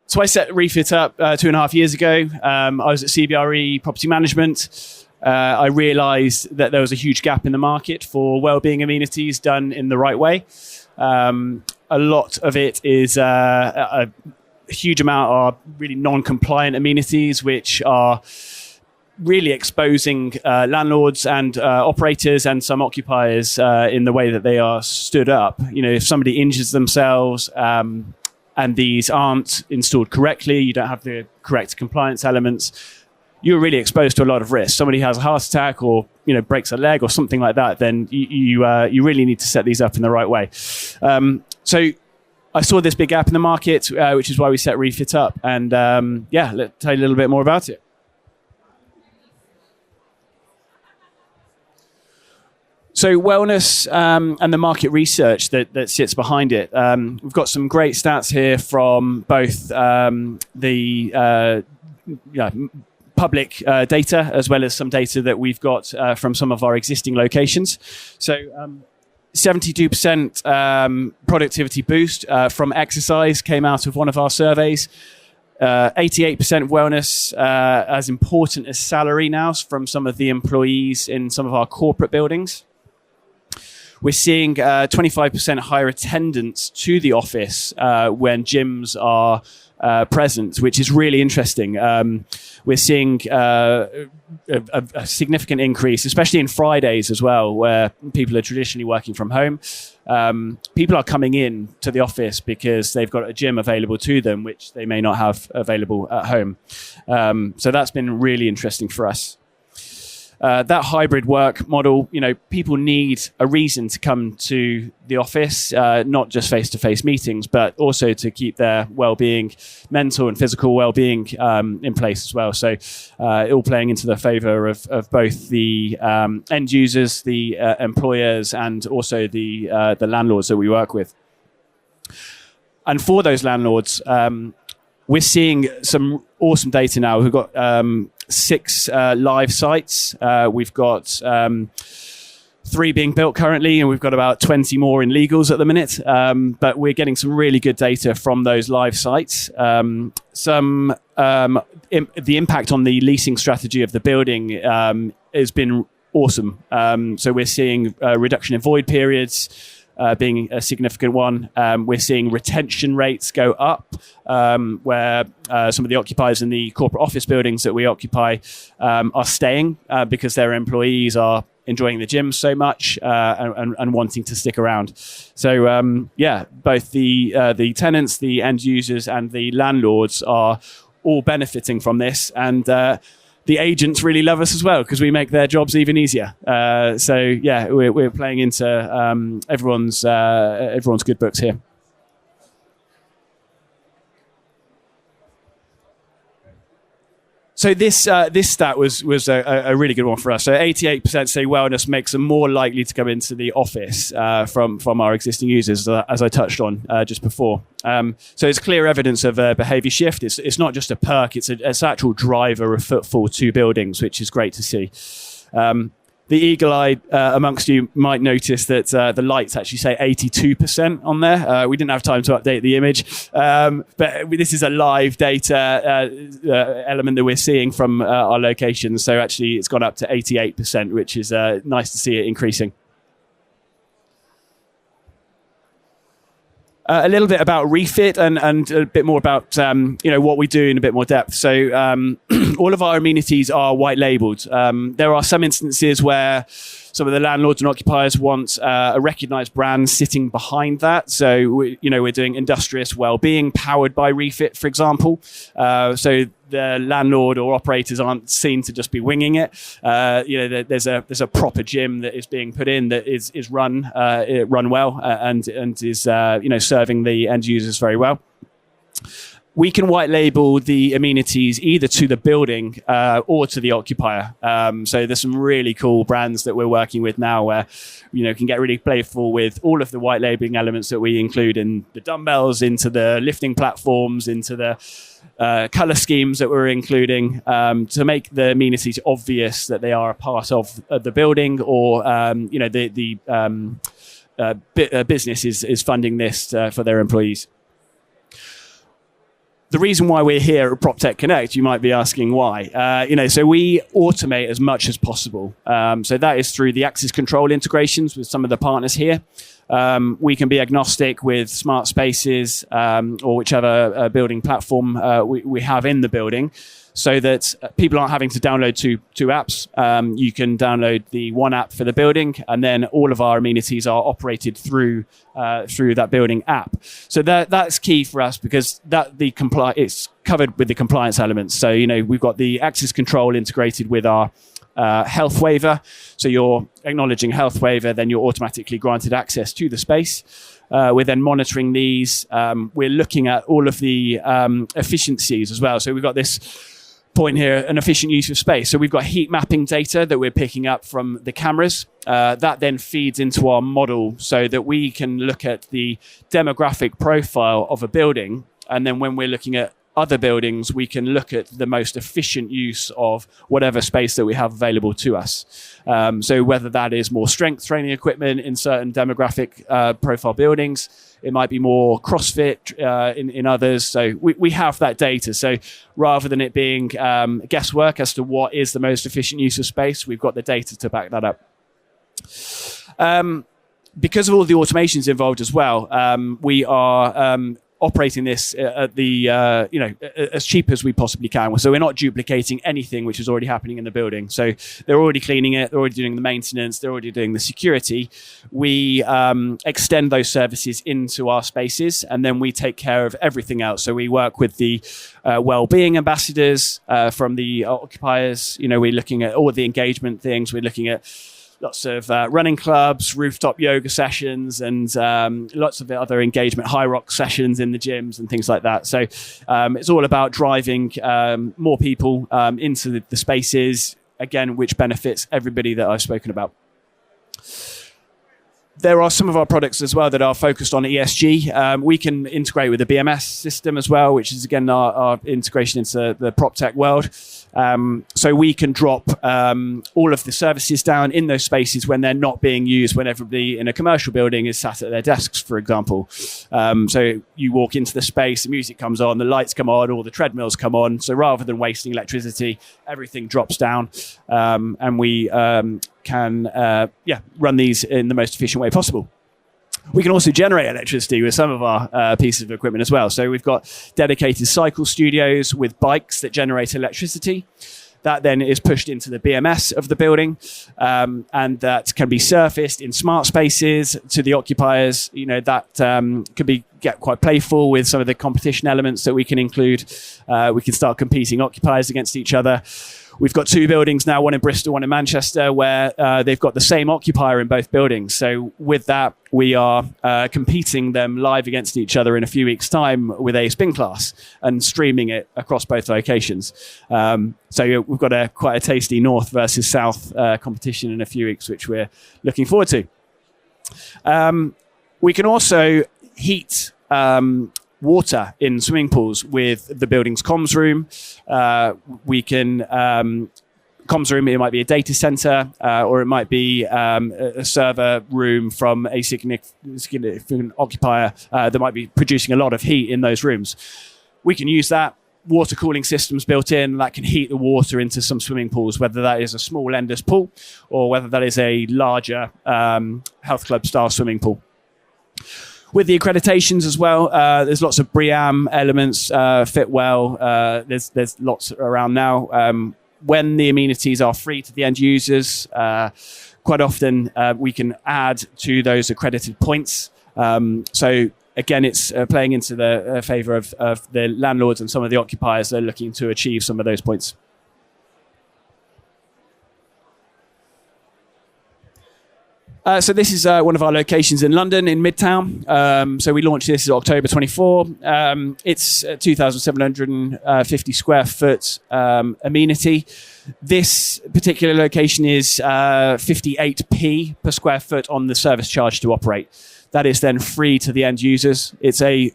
So I set reFIT up 2.5 years ago. I was at CBRE Property Management. I realised that there was a huge gap in the market for wellbeing amenities done in the right way. A lot of it is a huge amount are really non-compliant amenities, which are really exposing landlords and operators and some occupiers in the way that they are stood up. If somebody injures themselves and these aren't installed correctly, you don't have the correct compliance elements, you're really exposed to a lot of risk. Somebody has a heart attack or breaks a leg or something like that, then you really need to set these up in the right way. So I saw this big gap in the market, which is why we set reFIT up. And let's tell you a little bit more about it. So wellness and the market research that sits behind it. We've got some great stats here from both the public data as well as some data that we've got from some of our existing locations. So 72% productivity boost from exercise came out of one of our surveys. 88% of wellness, as important as salary now from some of the employees in some of our corporate buildings. We're seeing 25% higher attendance to the office when gyms are present, which is really interesting. We're seeing a significant increase, especially in Fridays as well, where people are traditionally working from home. People are coming in to the office because they've got a gym available to them, which they may not have available at home. So that's been really interesting for us. That hybrid work model, people need a reason to come to the office, not just face-to-face meetings, but also to keep their well-being, mental and physical well-being in place as well. So all playing into the favour of both the end users, the employers, and also the landlords that we work with. And for those landlords, we're seeing some awesome data now. We've got 6 live sites. We've got 3 being built currently, and we've got about 20 more in legals at the minute. But we're getting some really good data from those live sites. The impact on the leasing strategy of the building has been awesome. So we're seeing a reduction in void periods, being a significant one. We're seeing retention rates go up, where some of the occupiers in the corporate office buildings that we occupy are staying because their employees are enjoying the gym so much and wanting to stick around. So both the tenants, the end users, and the landlords are all benefiting from this, and the agents really love us as well because we make their jobs even easier. We're playing into everyone's good books here. So this stat was a really good one for us. So 88% say wellness makes them more likely to come into the office from our existing users, as I touched on just before. So it's clear evidence of a behaviour shift. It's not just a perk; it's an actual driver of footfall to buildings, which is great to see. The eagle-eyed amongst you might notice that the lights actually say 82% on there. We didn't have time to update the image, but this is a live data element that we're seeing from our locations. So actually it's gone up to 88%, which is nice to see it increasing. A little bit about reFIT and a bit more about what we do in a bit more depth. So all of our amenities are white labelled. There are some instances where some of the landlords and occupiers want a recognised brand sitting behind that. So we're doing industrious wellbeing powered by reFIT, for example. So the landlord or operators aren't seen to just be winging it. There's a proper gym that is being put in that is run well and is serving the end users very well. We can white label the amenities either to the building or to the occupier. So there's some really cool brands that we're working with now where can get really playful with all of the white labeling elements that we include in the dumbbells, into the lifting platforms, into the color schemes that we're including to make the amenities obvious that they are a part of the building or the business is funding this for their employees. the reason why we're here at Proptech Connect, you might be asking why. So we automate as much as possible. So that is through the access control integrations with some of the partners here. We can be agnostic with smart spaces or whichever building platform we have in the building, so that people aren't having to download two apps. You can download the one app for the building, and then all of our amenities are operated through that building app. So that's key for us, because it's covered with the compliance elements. So we've got the access control integrated with our health waiver. So you're acknowledging health waiver, then you're automatically granted access to the space. We're then monitoring these. We're looking at all of the efficiencies as well. So we've got this point here, an efficient use of space. So we've got heat mapping data that we're picking up from the cameras. That then feeds into our model so that we can look at the demographic profile of a building. And then when we're looking at other buildings, we can look at the most efficient use of whatever space that we have available to us. So whether that is more strength training equipment in certain demographic profile buildings, it might be more CrossFit in others. So we have that data. So rather than it being guesswork as to what is the most efficient use of space, we've got the data to back that up. Because of all the automations involved as well, we are operating this at the as cheap as we possibly can. So we're not duplicating anything which is already happening in the building. So they're already cleaning it, they're already doing the maintenance, they're already doing the security. We extend those services into our spaces, and then we take care of everything else. So we work with the well-being ambassadors from the occupiers. We're looking at all the engagement things. We're looking at lots of running clubs, rooftop yoga sessions, and lots of other engagement, high rock sessions in the gyms and things like that. So it's all about driving more people into the spaces, again, which benefits everybody that I've spoken about. There are some of our products as well that are focused on ESG. We can integrate with the BMS system as well, which is, again, our integration into the PropTech world. So we can drop all of the services down in those spaces when they're not being used, when everybody in a commercial building is sat at their desks, for example. So you walk into the space, the music comes on, the lights come on, all the treadmills come on. So rather than wasting electricity, everything drops down, and we can run these in the most efficient way possible. We can also generate electricity with some of our pieces of equipment as well. So we've got dedicated cycle studios with bikes that generate electricity. That then is pushed into the BMS of the building, and that can be surfaced in smart spaces to the occupiers. That could get quite playful with some of the competition elements that we can include. We can start competing occupiers against each other. We've got two buildings now, one in Bristol, one in Manchester, where they've got the same occupier in both buildings. So with that, we are competing them live against each other in a few weeks' time with a spin class and streaming it across both locations. So we've got quite a tasty north versus south competition in a few weeks, which we're looking forward to. We can also heat water in swimming pools with the building's comms room. We can comms room, it might be a data center, or it might be a server room from a significant occupier that might be producing a lot of heat in those rooms. We can use that. Water cooling systems built in that can heat the water into some swimming pools, whether that is a small lender's pool or whether that is a larger health club style swimming pool. With the accreditations as well, there's lots of BREEAM elements, fit well. There's lots around now. When the amenities are free to the end users, quite often we can add to those accredited points. So again, it's playing into the favour of the landlords and some of the occupiers that are looking to achieve some of those points. So this is one of our locations in London, in Midtown. So we launched this in October 24. It's 2,750 square foot amenity. This particular location is 58p per square foot on the service charge to operate. That is then free to the end users. It's a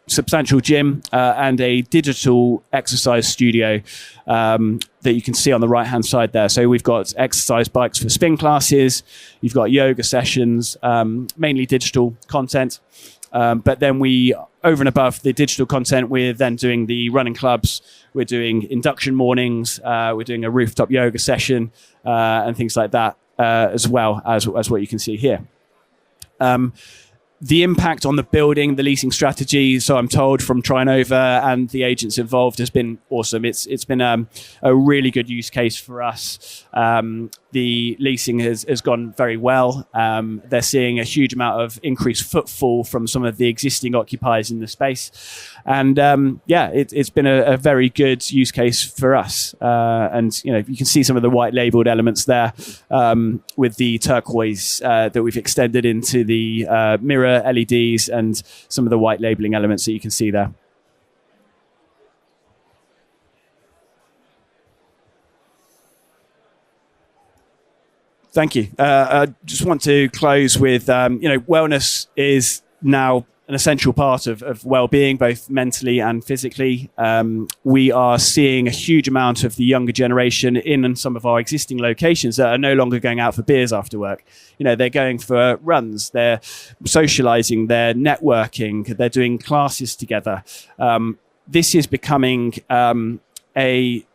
substantial gym and a digital exercise studio that you can see on the right hand side there. So we've got exercise bikes for spin classes, you've got yoga sessions, mainly digital content, but then we over and above the digital content, we're then doing the running clubs, we're doing induction mornings, we're doing a rooftop yoga session, and things like that, as well as what you can see here. The impact on the building, the leasing strategy, so I'm told from Trinova and the agents involved, has been awesome. It's been a really good use case for us. The leasing has gone very well. They're seeing a huge amount of increased footfall from some of the existing occupiers in the space. And it's been a very good use case for us. And you can see some of the white labeled elements there, with the turquoise that we've extended into the mirror LEDs and some of the white labeling elements that you can see there. Thank you. I just want to close with, wellness is now an essential part of well-being, both mentally and physically. We are seeing a huge amount of the younger generation in some of our existing locations that are no longer going out for beers after work. They're going for runs, they're socializing, they're networking, they're doing classes together. This is becoming a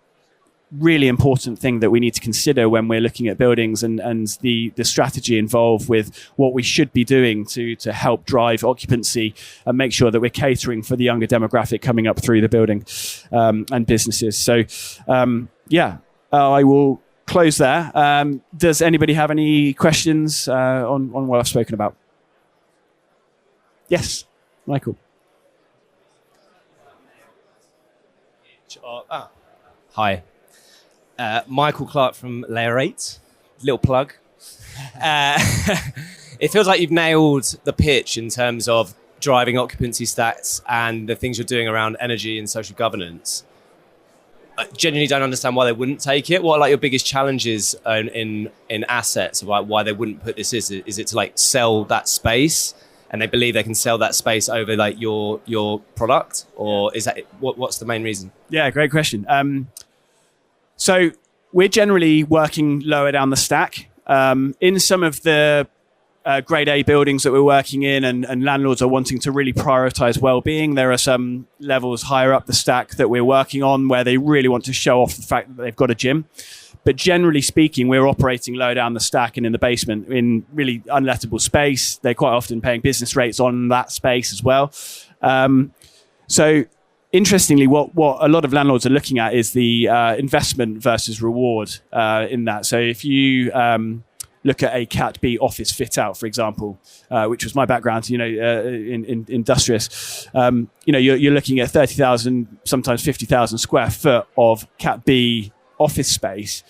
really important thing that we need to consider when we're looking at buildings and the strategy involved with what we should be doing to help drive occupancy and make sure that we're catering for the younger demographic coming up through the building and businesses. So, I will close there. Does anybody have any questions on what I've spoken about? Yes, Michael. Hi. Michael Clark from Layer 8. Little plug. It feels like you've nailed the pitch in terms of driving occupancy stats and the things you're doing around energy and social governance. I genuinely don't understand why they wouldn't take it. What are your biggest challenges in assets about why they wouldn't put this in? Is it to sell that space and they believe they can sell that space over your product, or is that what's the main reason? Yeah, great question. So we're generally working lower down the stack. In some of the grade A buildings that we're working in and landlords are wanting to really prioritize well-being, there are some levels higher up the stack that we're working on where they really want to show off the fact that they've got a gym. But generally speaking, we're operating low down the stack and in the basement in really unlettable space. They're quite often paying business rates on that space as well. So interestingly, what a lot of landlords are looking at is the investment versus reward in that. So if you look at a Cat B office fit out, for example, which was my background, in industrious, you're looking at 30,000, sometimes 50,000 square foot of Cat B office space.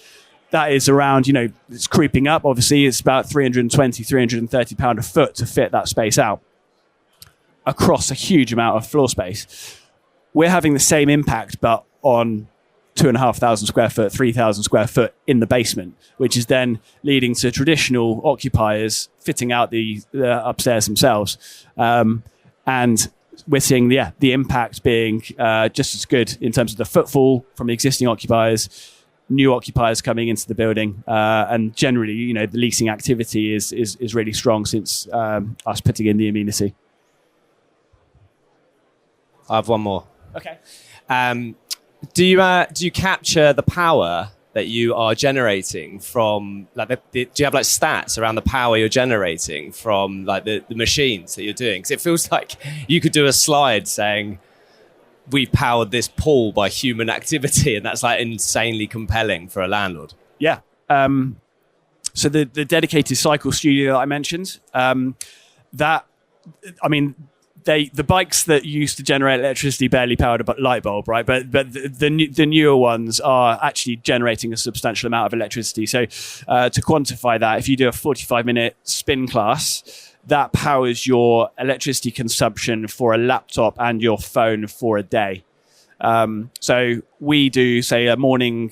That is around, it's creeping up. Obviously, it's about £320, £330 a foot to fit that space out across a huge amount of floor space. We're having the same impact, but on 2,500 square foot, 3,000 square foot in the basement, which is then leading to traditional occupiers fitting out the upstairs themselves. And we're seeing the impact being just as good in terms of the footfall from the existing occupiers, new occupiers coming into the building, and generally, the leasing activity is really strong since us putting in the amenity. I have one more. Okay. Do you capture the power that you are generating from do you have stats around the power you're generating from the machines that you're doing? Because it feels like you could do a slide saying we've powered this pool by human activity, and that's insanely compelling for a landlord. Yeah. So the dedicated cycle studio that I mentioned, the bikes that used to generate electricity barely powered a light bulb, right? But the newer ones are actually generating a substantial amount of electricity. So to quantify that, if you do a 45-minute spin class, that powers your electricity consumption for a laptop and your phone for a day. So we do, say, a morning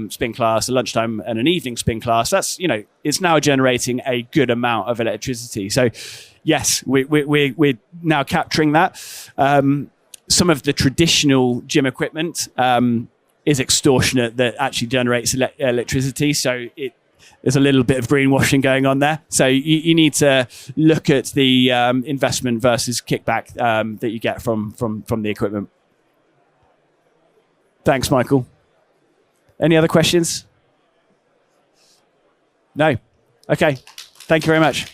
spin class, a lunchtime and an evening spin class. That's, it's now generating a good amount of electricity. So yes, we're now capturing that. Some of the traditional gym equipment is extortionate that actually generates electricity. So there's a little bit of greenwashing going on there. So you need to look at the investment versus kickback that you get from the equipment. Thanks, Michael. Any other questions? No. Okay. Thank you very much.